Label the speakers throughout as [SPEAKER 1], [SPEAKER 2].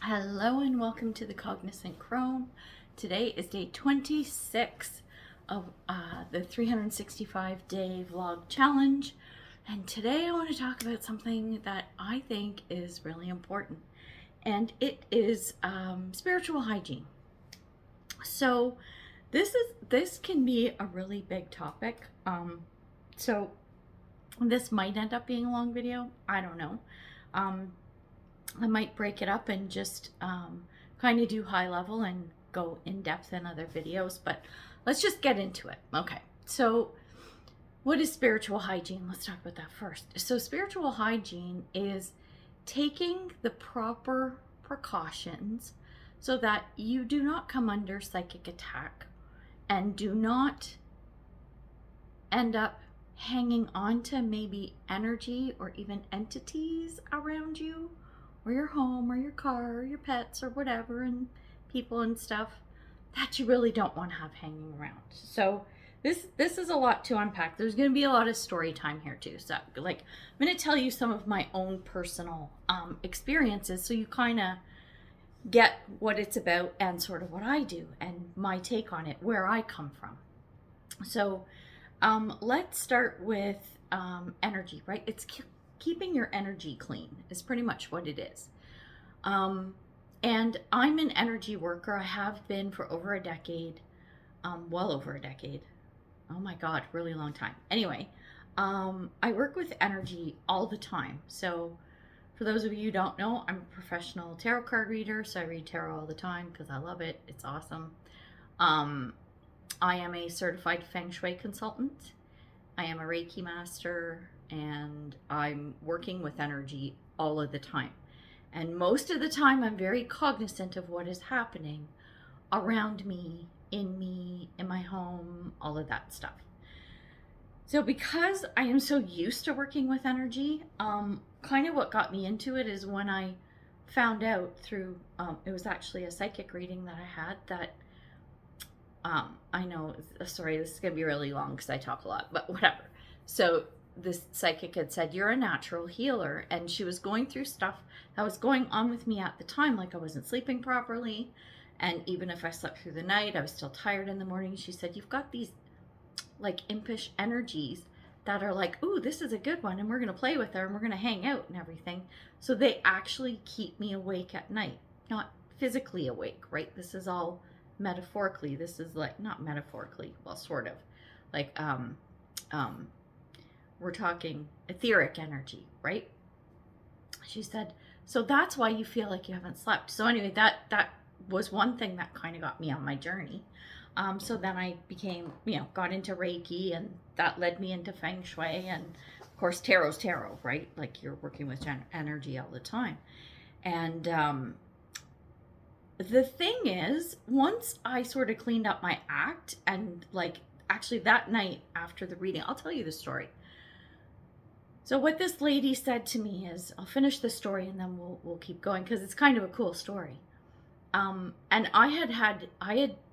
[SPEAKER 1] Hello and welcome to the Cognizant Crone. Today is day 26 of the 365-day vlog challenge. And today I want to talk about something that I think is really important. And it is spiritual hygiene. So this can be a really big topic. So this might end up being a long video. I don't know. I might break it up and just kind of do high level and go in depth in other videos, but let's just get into it. Okay, so what is spiritual hygiene? Let's talk about that first. So spiritual hygiene is taking the proper precautions so that you do not come under psychic attack and do not end up hanging on to maybe energy or even entities around you, or your home or your car or your pets or whatever, and people and stuff that you really don't want to have hanging around. So this is a lot to unpack. There's going to be a lot of story time here too. So like I'm going to tell you some of my own personal experiences so you kind of get what it's about and sort of what I do and my take on it, where I come from. So let's start with energy, right? It's keeping your energy clean is pretty much what it is. And I'm an energy worker. I have been for over a decade, well over a decade. Oh my God, really long time. Anyway, I work with energy all the time. So for those of you who don't know, I'm a professional tarot card reader. So I read tarot all the time because I love it. It's awesome. I am a certified Feng Shui consultant. I am a Reiki master, and I'm working with energy all of the time. And most of the time, I'm very cognizant of what is happening around me, in my home, all of that stuff. So because I am so used to working with energy, kind of what got me into it is when I found out through, it was actually a psychic reading that I had that, I know, sorry, this is going to be really long because I talk a lot, but whatever. So this psychic had said, you're a natural healer. And she was going through stuff that was going on with me at the time. Like I wasn't sleeping properly. And even if I slept through the night, I was still tired in the morning. She said, you've got these like impish energies that are like, ooh, this is a good one. And we're going to play with her and we're going to hang out and everything. So they actually keep me awake at night, not physically awake, right? This is all metaphorically. This is like, not metaphorically, well, sort of like, we're talking etheric energy, right? She said, so that's why you feel like you haven't slept. So anyway, that was one thing that kind of got me on my journey. So then I became, got into Reiki, and that led me into Feng Shui, and of course, tarot's tarot, right? Like you're working with energy all the time. And the thing is, once I sort of cleaned up my act, and like actually that night after the reading, I'll tell you the story. So what this lady said to me is, I'll finish the story and then we'll keep going because it's kind of a cool story. And I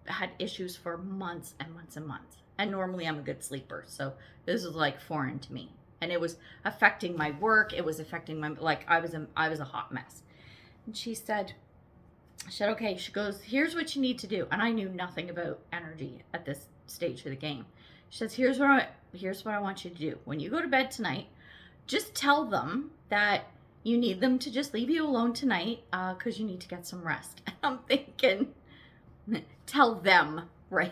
[SPEAKER 1] had issues for months and months and months. And normally I'm a good sleeper, so this was like foreign to me. And it was affecting my work. It was affecting my, like I was a hot mess. And she said, okay, she goes, here's what you need to do. And I knew nothing about energy at this stage of the game. She says, here's what I want you to do. When you go to bed tonight, just tell them that you need them to just leave you alone tonight because you need to get some rest. And I'm thinking, tell them, right?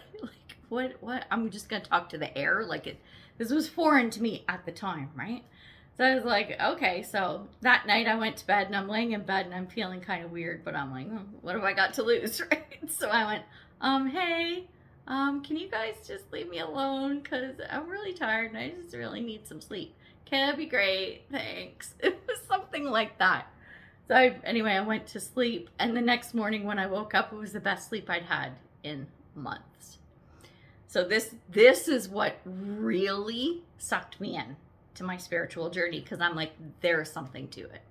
[SPEAKER 1] Like, what? I'm just going to talk to the air? Like, this was foreign to me at the time, right? So I was like, okay. So that night I went to bed, and I'm laying in bed, and I'm feeling kind of weird, but I'm like, what have I got to lose, right? So I went, hey, can you guys just leave me alone? Because I'm really tired, and I just really need some sleep. Okay, that'd be great. Thanks. It was something like that. So anyway, I went to sleep, and the next morning when I woke up, it was the best sleep I'd had in months. So this is what really sucked me in to my spiritual journey, because I'm like, there's something to it.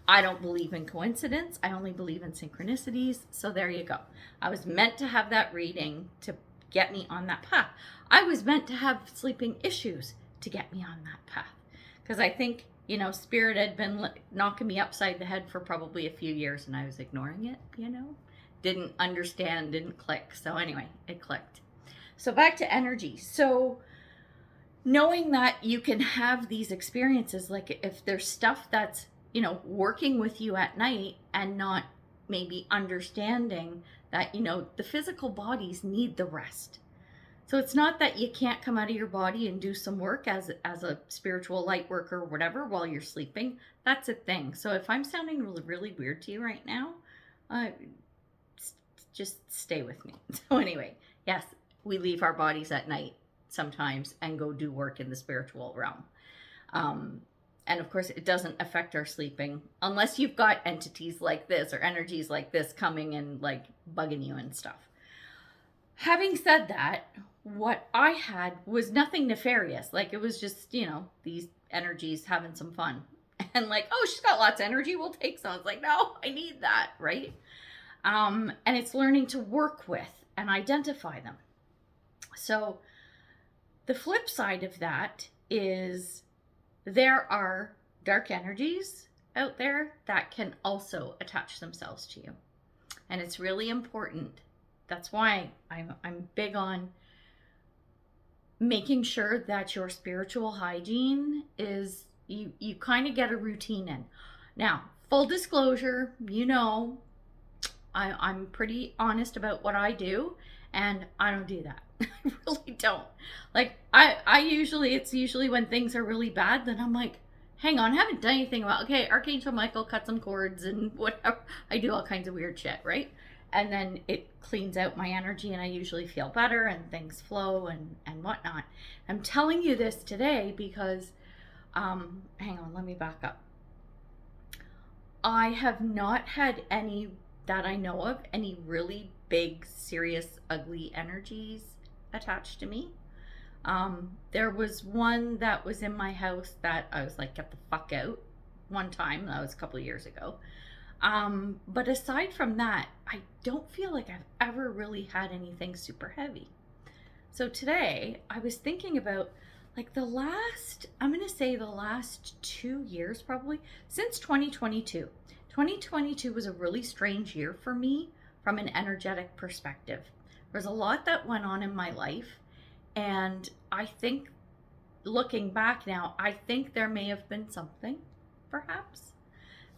[SPEAKER 1] I don't believe in coincidence. I only believe in synchronicities. So there you go. I was meant to have that reading to get me on that path. I was meant to have sleeping issues to get me on that path. Because I think you know, spirit had been knocking me upside the head for probably a few years, and I was ignoring it, you know, didn't understand, didn't click. So anyway, it clicked. So back to energy. So knowing that you can have these experiences, like if there's stuff that's, you know, working with you at night and not maybe understanding that, you know, the physical bodies need the rest. So it's not that you can't come out of your body and do some work as a spiritual light worker or whatever while you're sleeping. That's a thing. So if I'm sounding really, really weird to you right now, just stay with me. So anyway, yes, we leave our bodies at night sometimes and go do work in the spiritual realm. And of course, it doesn't affect our sleeping unless you've got entities like this or energies like this coming and like bugging you and stuff. Having said that, what I had was nothing nefarious. Like it was just, you know, these energies having some fun. And like, oh, she's got lots of energy, we'll take some. It's like, no, I need that, right? And it's learning to work with and identify them. So the flip side of that is there are dark energies out there that can also attach themselves to you. And it's really important. That's why I'm big on making sure that your spiritual hygiene is, you kind of get a routine in. Now, full disclosure, you know, I'm pretty honest about what I do, and I don't do that. I really don't. Like, it's usually when things are really bad, then I'm like, hang on, I haven't done anything about, okay, Archangel Michael cut some cords and whatever. I do all kinds of weird shit, right? And then it cleans out my energy and I usually feel better and things flow and whatnot. I'm telling you this today because, hang on, let me back up. I have not had any, that I know of, any really big, serious, ugly energies attached to me. There was one that was in my house that I was like, get the fuck out one time. That was a couple of years ago. But aside from that, I don't feel like I've ever really had anything super heavy. So today I was thinking about like I'm going to say the last 2 years, probably since 2022. 2022 was a really strange year for me from an energetic perspective. There's a lot that went on in my life. And I think looking back now, I think there may have been something perhaps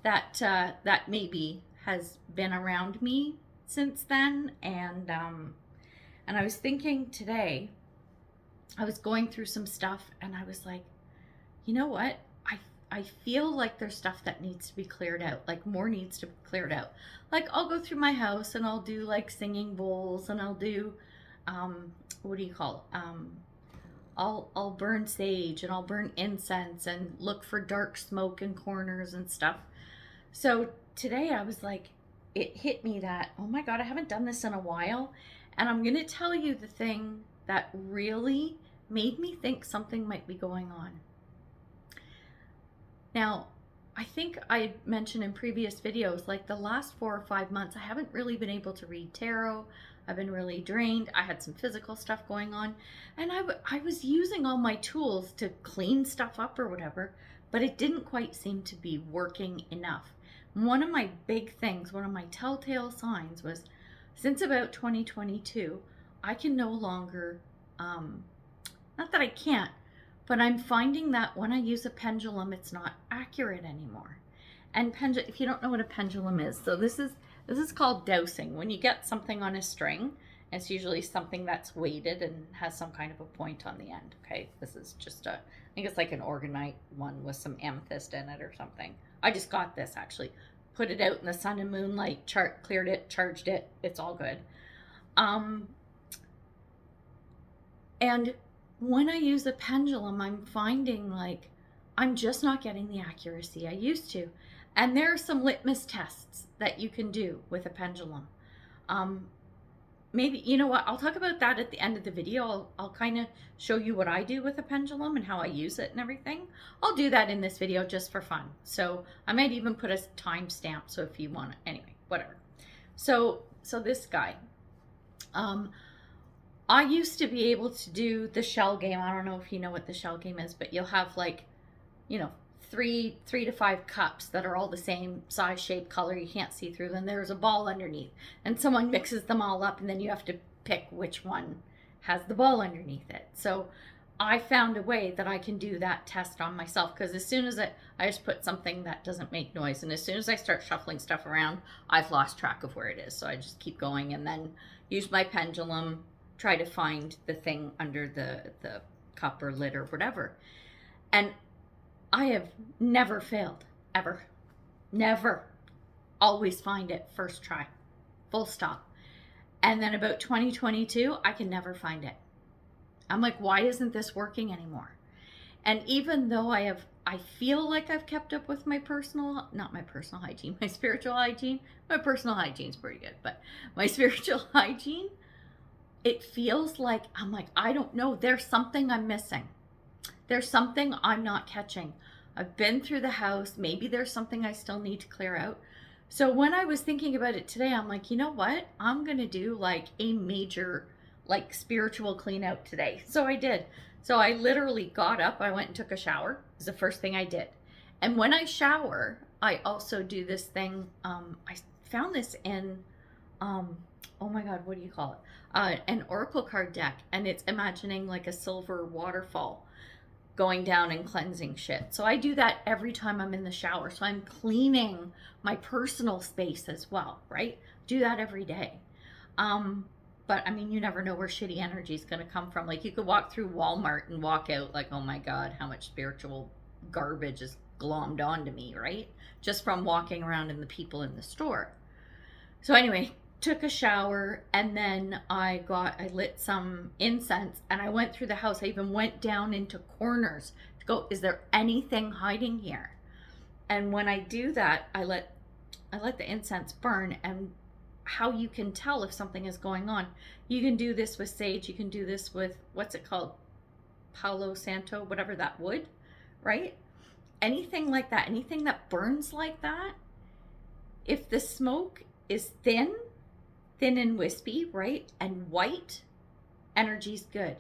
[SPEAKER 1] that maybe has been around me since then. And I was thinking today, I was going through some stuff and I was like, you know what? I feel like there's stuff that needs to be cleared out, like more needs to be cleared out. Like I'll go through my house and I'll do like singing bowls and I'll do, what do you call it? I'll burn sage and I'll burn incense and look for dark smoke in corners and stuff. So today I was like, it hit me that, oh my God, I haven't done this in a while. And I'm going to tell you the thing that really made me think something might be going on. Now, I think I mentioned in previous videos, like the last 4 or 5 months, I haven't really been able to read tarot. I've been really drained. I had some physical stuff going on. And I was using all my tools to clean stuff up or whatever, but it didn't quite seem to be working enough. One of my big things, one of my telltale signs was, since about 2022, I can no longer, not that I can't, but I'm finding that when I use a pendulum, it's not accurate anymore. And if you don't know what a pendulum is, so this is called dowsing. When you get something on a string, it's usually something that's weighted and has some kind of a point on the end. Okay, this is just I think it's like an organite one with some amethyst in it or something. I just got this actually. Put it out in the sun and moonlight, cleared it, charged it. It's all good. And when I use a pendulum, I'm finding like I'm just not getting the accuracy I used to. And there are some litmus tests that you can do with a pendulum. Maybe, you know what, I'll talk about that at the end of the video. I'll kind of show you what I do with a pendulum and how I use it and everything. I'll do that in this video just for fun. So I might even put a timestamp, so if you want it, anyway, whatever. So this guy, I used to be able to do the shell game. I don't know if you know what the shell game is, but you'll have like, you know, three to five cups that are all the same size, shape, color. You can't see through them. There's a ball underneath, and someone mixes them all up, and then you have to pick which one has the ball underneath it. So I found a way that I can do that test on myself, because as soon as I just put something that doesn't make noise, and as soon as I start shuffling stuff around, I've lost track of where it is. So I just keep going and then use my pendulum, try to find the thing under the cup or lid or whatever. And I have never failed, ever. Never. Always find it first try. Full stop. And then about 2022, I can never find it. I'm like, why isn't this working anymore? And even though I feel like I've kept up with my not my personal hygiene, my spiritual hygiene. My personal hygiene's pretty good, but my spiritual hygiene, it feels like, I'm like, I don't know. There's something I'm missing. There's something I'm not catching. I've been through the house. Maybe there's something I still need to clear out. So when I was thinking about it today, I'm like, you know what? I'm going to do like a major like spiritual clean out today. So I did. So I literally got up, I went and took a shower. It was the first thing I did. And when I shower, I also do this thing. I found this in, oh my God, what do you call it? An oracle card deck. And it's imagining like a silver waterfall going down and cleansing shit. So I do that every time I'm in the shower. So I'm cleaning my personal space as well, right? Do that every day. But I mean, you never know where shitty energy is going to come from. Like you could walk through Walmart and walk out like, oh my God, how much spiritual garbage is glommed onto me, right? Just from walking around and the people in the store. So anyway, took a shower, and then I lit some incense, and I went through the house. I even went down into corners to go, is there anything hiding here? And when I do that, I let the incense burn. And how you can tell if something is going on, you can do this with sage, you can do this with, what's it called? Palo Santo, whatever that wood, right? Anything like that, anything that burns like that, if the smoke is thin and wispy, right, and white, energy's good.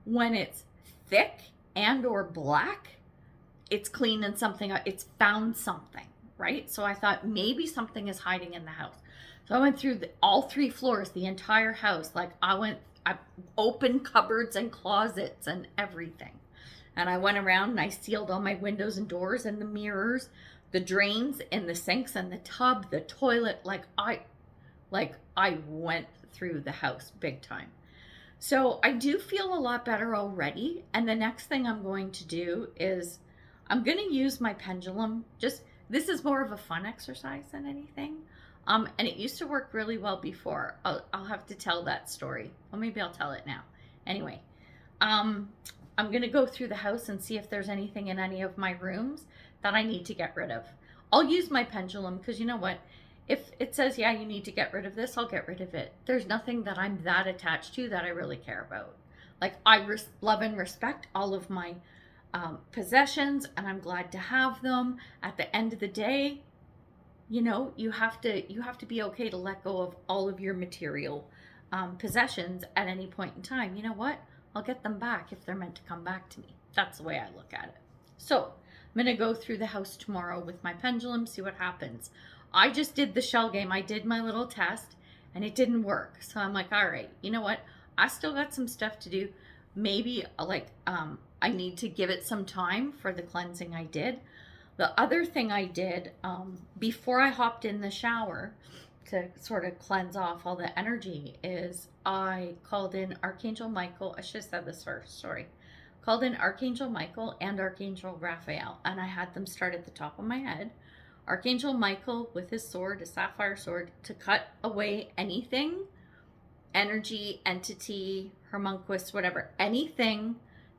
[SPEAKER 1] When it's thick and or black, it's clean and it's found something, right? So I thought maybe something is hiding in the house. So I went through all 3 floors, the entire house. Like I opened cupboards and closets and everything. And I went around and I sealed all my windows and doors and the mirrors, the drains and the sinks and the tub, the toilet. Like I went through the house big time. So I do feel a lot better already. And the next thing I'm going to do is I'm going to use my pendulum. This is more of a fun exercise than anything. And it used to work really well before. I'll have to tell that story. Well, maybe I'll tell it now. Anyway, I'm going to go through the house and see if there's anything in any of my rooms that I need to get rid of. I'll use my pendulum because you know what? If it says, yeah, you need to get rid of this, I'll get rid of it. There's nothing that I'm that attached to that I really care about. Like I love and respect all of my possessions, and I'm glad to have them. At the end of the day, you know, you have to be okay to let go of all of your material possessions at any point in time. You know what? I'll get them back if they're meant to come back to me. That's the way I look at it. So I'm going to go through the house tomorrow with my pendulum, see what happens. I just did the shell game. I did my little test and it didn't work. So I'm like, all right, you know what? I still got some stuff to do. Maybe I need to give it some time for the cleansing I did. The other thing I did before I hopped in the shower to sort of cleanse off all the energy is I called in Archangel Michael. I should have said this first, sorry. Called in Archangel Michael and Archangel Raphael, and I had them start at the top of my head. Archangel Michael with his sword, a sapphire sword, to cut away anything, energy, entity, homunculus, whatever, anything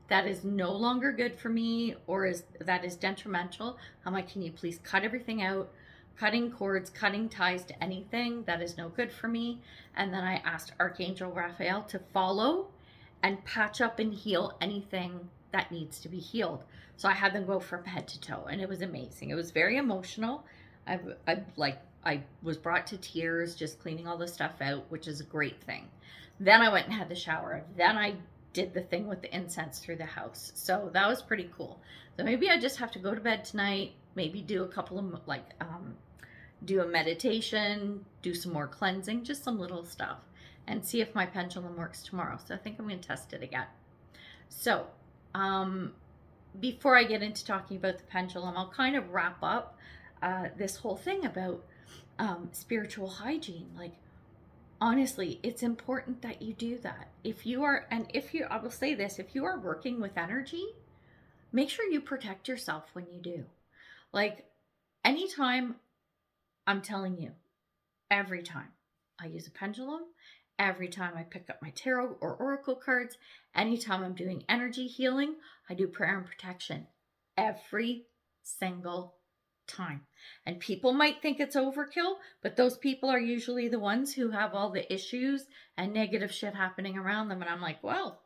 [SPEAKER 1] that is no longer good for me or that is detrimental. I'm like, can you please cut everything out? Cutting cords, cutting ties to anything that is no good for me. And then I asked Archangel Raphael to follow and patch up and heal anything that needs to be healed. So I had them go from head to toe, and it was amazing. It was very emotional. I was brought to tears just cleaning all the stuff out, which is a great thing. Then I went and had the shower. Then I did the thing with the incense through the house. So that was pretty cool. So maybe I just have to go to bed tonight, maybe do a couple of do a meditation, do some more cleansing, just some little stuff, and see if my pendulum works tomorrow. So I think I'm going to test it again. So before I get into talking about the pendulum, I'll kind of wrap up this whole thing about spiritual hygiene. Like, honestly, it's important that you do that. I will say this, if you are working with energy, make sure you protect yourself when you do. Like, anytime, I'm telling you, every time I use a pendulum, every time I pick up my tarot or oracle cards, anytime I'm doing energy healing, I do prayer and protection every single time. And people might think it's overkill, but those people are usually the ones who have all the issues and negative shit happening around them. And I'm like, well,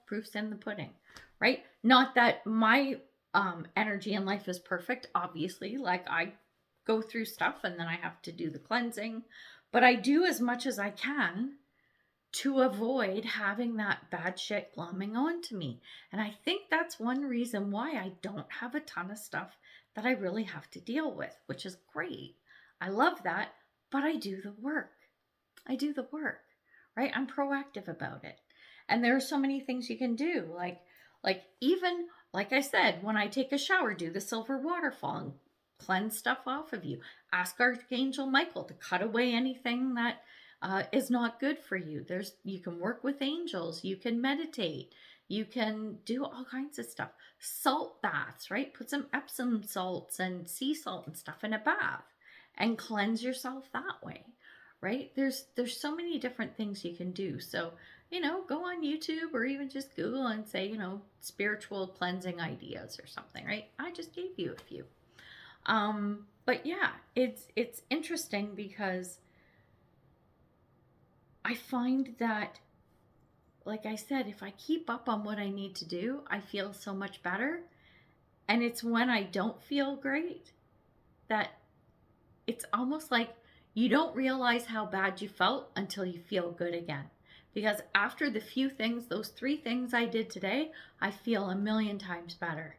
[SPEAKER 1] proof's in the pudding, right? Not that my energy in life is perfect, obviously. Like, I go through stuff and then I have to do the cleansing, but I do as much as I can to avoid having that bad shit glomming onto me. And I think that's one reason why I don't have a ton of stuff that I really have to deal with, which is great. I love that, but I do the work. Right? I'm proactive about it. And there are so many things you can do. Even, like I said, when I take a shower, do the silver waterfall and cleanse stuff off of you. Ask Archangel Michael to cut away anything that is not good for you. You can work with angels. You can meditate. You can do all kinds of stuff. Salt baths, right? Put some Epsom salts and sea salt and stuff in a bath and cleanse yourself that way, right? There's so many different things you can do. So, go on YouTube or even just Google and say, spiritual cleansing ideas or something, right? I just gave you a few. But yeah, it's interesting because I find that, like I said, if I keep up on what I need to do, I feel so much better. And it's when I don't feel great that it's almost like you don't realize how bad you felt until you feel good again. Because after those 3 things I did today, I feel a million times better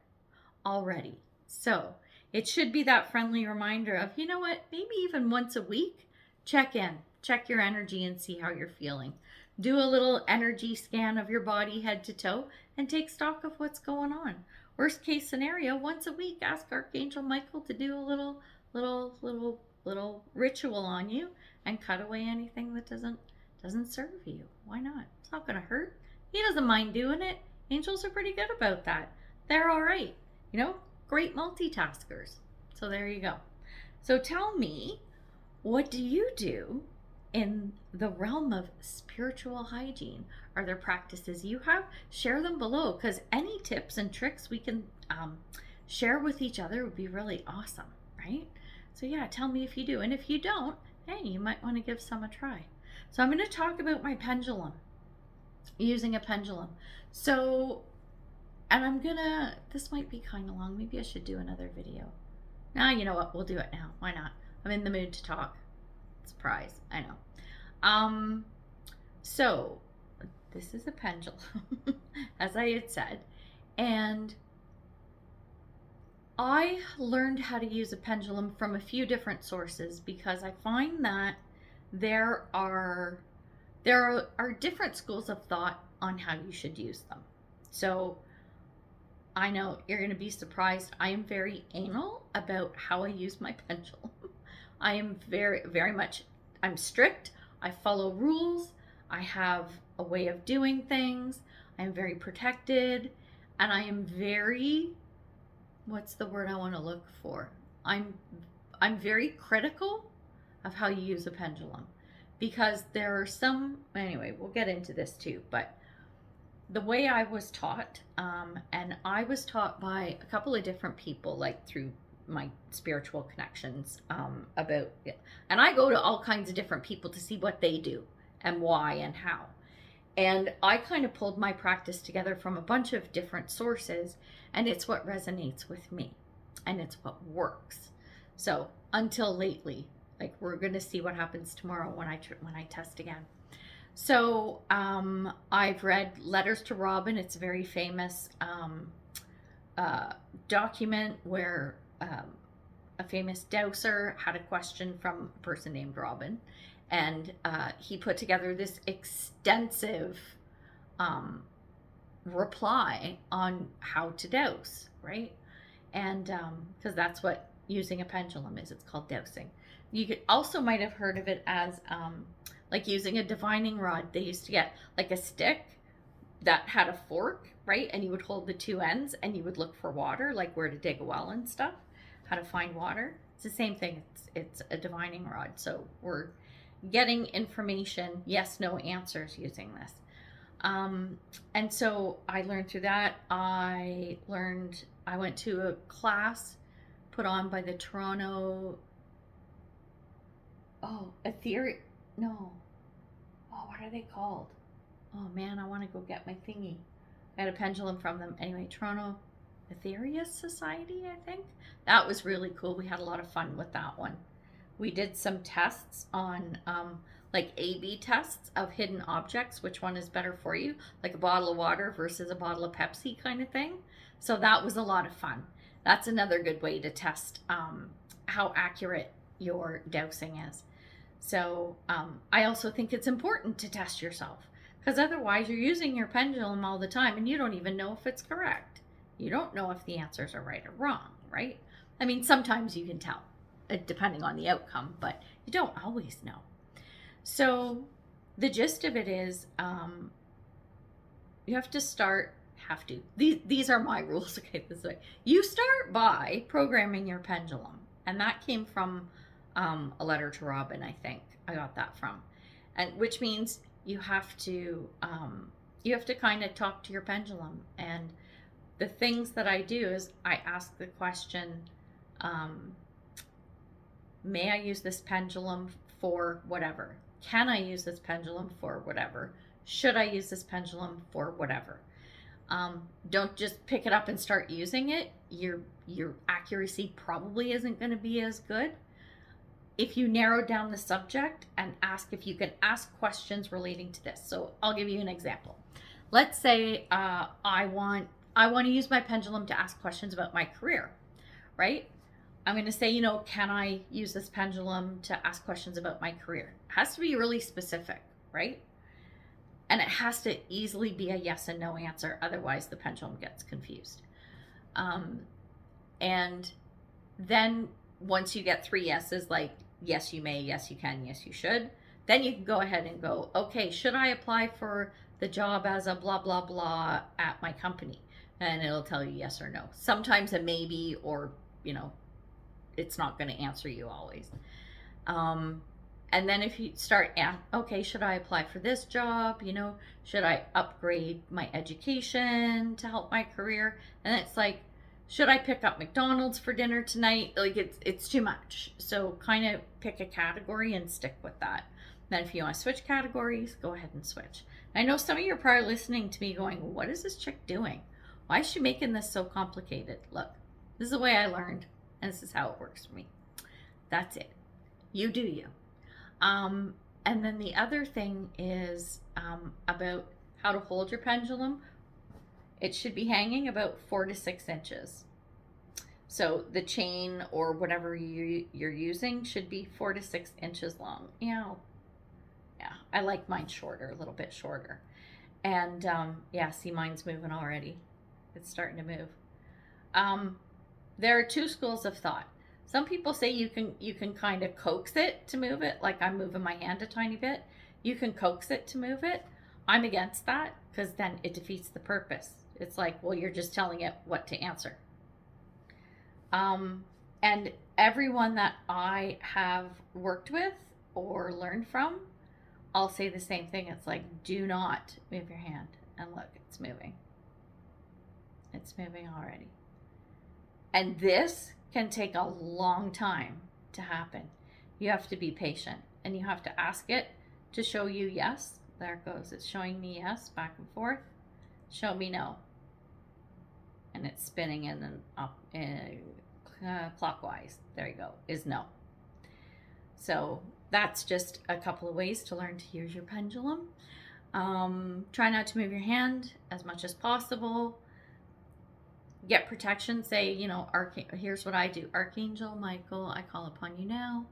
[SPEAKER 1] already. So it should be that friendly reminder of, you know what, maybe even once a week, check your energy and see how you're feeling. Do a little energy scan of your body head to toe and take stock of what's going on. Worst case scenario, once a week, ask Archangel Michael to do a little ritual on you and cut away anything that doesn't serve you. Why not? It's not going to hurt. He doesn't mind doing it. Angels are pretty good about that. They're all right. Great multitaskers. So there you go. So tell me, what do you do in the realm of spiritual hygiene? Are there practices you have? Share them below, because any tips and tricks we can share with each other would be really awesome, right? So yeah, tell me if you do. And if you don't, hey, you might want to give some a try. So I'm going to talk about my pendulum, using a pendulum. So, and this might be kind of long. Maybe I should do another video. Nah, you know what? We'll do it now. Why not? I'm in the mood to talk. Surprise. I know. So this is a pendulum, as I had said, and I learned how to use a pendulum from a few different sources because I find that there are different schools of thought on how you should use them. So I know you're going to be surprised. I am very anal about how I use my pendulum. I am very, very much, I'm strict. I follow rules. I have a way of doing things. I'm very protected. And I am very, what's the word I want to look for? I'm very critical of how you use a pendulum, because there are some, anyway, we'll get into this too, but the way I was taught, and I was taught by a couple of different people, like through my spiritual connections, about it. And I go to all kinds of different people to see what they do and why and how. And I kind of pulled my practice together from a bunch of different sources, and it's what resonates with me and it's what works. So until lately, like, we're going to see what happens tomorrow when I test again. So I've read Letters to Robin. It's a very famous document where a famous dowser had a question from a person named Robin, and he put together this extensive reply on how to dowse, right? And because that's what using a pendulum is, it's called dowsing. You could also might have heard of it as like using a divining rod. They used to get like a stick that had a fork, right? And you would hold the two ends and you would look for water, like where to dig a well and stuff, how to find water. It's the same thing. It's a divining rod. So we're getting information, yes, no answers using this. And so I learned through that. I went to a class put on by the Toronto, what are they called? Oh man, I want to go get my thingy. I had a pendulum from them. Anyway, Toronto Aetherius Society, I think. That was really cool. We had a lot of fun with that one. We did some tests on like A/B tests of hidden objects, which one is better for you, like a bottle of water versus a bottle of Pepsi kind of thing. So that was a lot of fun. That's another good way to test how accurate your dowsing is. So I also think it's important to test yourself, because otherwise you're using your pendulum all the time and you don't even know if it's correct. You don't know if the answers are right or wrong, right? I mean, sometimes you can tell, depending on the outcome, but you don't always know. So the gist of it is you have to start, these are my rules, okay, this way. You start by programming your pendulum. And that came from a letter to Robin, I think. I got that from. And which means you have to kind of talk to your pendulum. And the things that I do is I ask the question, may I use this pendulum for whatever? Can I use this pendulum for whatever? Should I use this pendulum for whatever? Don't just pick it up and start using it. Your accuracy probably isn't going to be as good. If you narrow down the subject and ask if you can ask questions relating to this. So I'll give you an example. Let's say I want to use my pendulum to ask questions about my career, right? I'm going to say, can I use this pendulum to ask questions about my career? It has to be really specific, right? And it has to easily be a yes and no answer. Otherwise, the pendulum gets confused. And then once you get 3 yeses, like yes, you may, yes, you can, yes, you should, then you can go ahead and go, okay, should I apply for the job as a blah, blah, blah at my company? And it'll tell you yes or no. Sometimes a maybe, or, it's not going to answer you always. And then if you start, okay, should I apply for this job? Should I upgrade my education to help my career? And it's like, should I pick up McDonald's for dinner tonight? Like it's too much. So kind of pick a category and stick with that. Then if you want to switch categories, go ahead and switch. I know some of you are probably listening to me going, what is this chick doing? Why is she making this so complicated? Look, this is the way I learned, and this is how it works for me. That's it. You do you. And then the other thing is about how to hold your pendulum. It should be hanging about 4 to 6 inches. So the chain or whatever you're using should be 4 to 6 inches long. Yeah, I like mine shorter, a little bit shorter. And see, mine's moving already. It's starting to move. There are 2 schools of thought. Some people say you can kind of coax it to move it, like I'm moving my hand a tiny bit. You can coax it to move it. I'm against that, because then it defeats the purpose. It's like, well, you're just telling it what to answer. And everyone that I have worked with or learned from, I'll say the same thing. It's like, do not move your hand. And look, it's moving. It's moving already. And this can take a long time to happen. You have to be patient, and you have to ask it to show you yes. There it goes. It's showing me yes, back and forth. Show me no. And it's spinning in and up clockwise. There you go, is no. So that's just a couple of ways to learn to use your pendulum. Try not to move your hand as much as possible. Get protection. Say, you know, here's what I do. Archangel Michael, I call upon you now.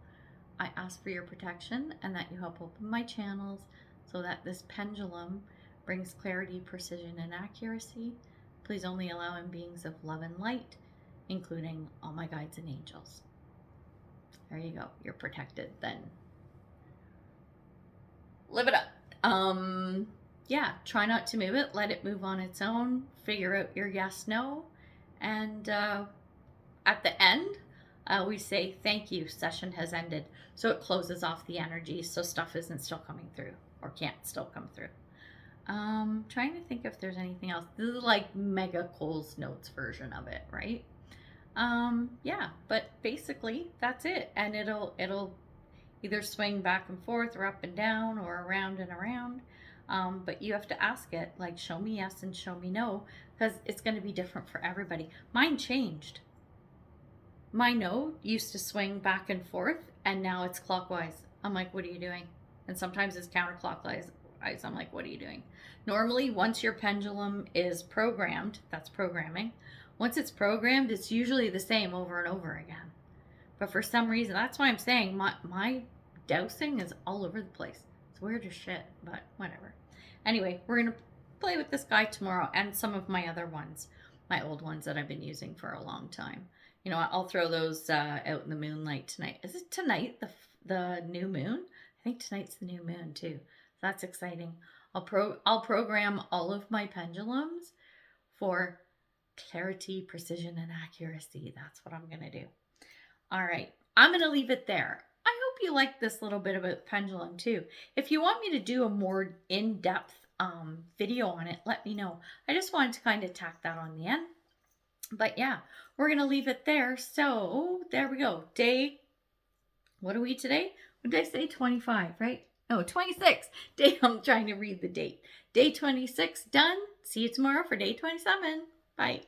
[SPEAKER 1] I ask for your protection and that you help open my channels so that this pendulum brings clarity, precision, and accuracy. Please only allow in beings of love and light, including all my guides and angels. There you go. You're protected then. Live it up. Yeah, try not to move it. Let it move on its own. Figure out your yes, no. And at the end, I always say, thank you, session has ended. So it closes off the energy so stuff isn't still coming through or can't still come through. Trying to think if there's anything else. This is like Mega Cole's Notes version of it, right? Yeah, but basically that's it. And it'll either swing back and forth or up and down or around and around. But you have to ask it, like, show me yes and show me no, because it's going to be different for everybody. Mine changed. My no used to swing back and forth, and now it's clockwise. I'm like, what are you doing? And sometimes it's counterclockwise. I'm like, what are you doing? Normally, once your pendulum is programmed, that's programming. Once it's programmed, it's usually the same over and over again. But for some reason, that's why I'm saying my dowsing is all over the place. It's weird as shit, but whatever. Anyway, we're going to play with this guy tomorrow and some of my other ones, my old ones that I've been using for a long time. You know, I'll throw those out in the moonlight tonight. Is it tonight, the new moon? I think tonight's the new moon too. So that's exciting. I'll program all of my pendulums for clarity, precision, and accuracy. That's what I'm going to do. All right. I'm going to leave it there. I hope you like this little bit about pendulum too. If you want me to do a more in-depth video on it, let me know. I just wanted to kind of tack that on the end. But yeah, we're going to leave it there. So there we go. What are we today? What did I say? 25, right? No, 26. I'm trying to read the date. Day 26 done. See you tomorrow for day 27. Bye.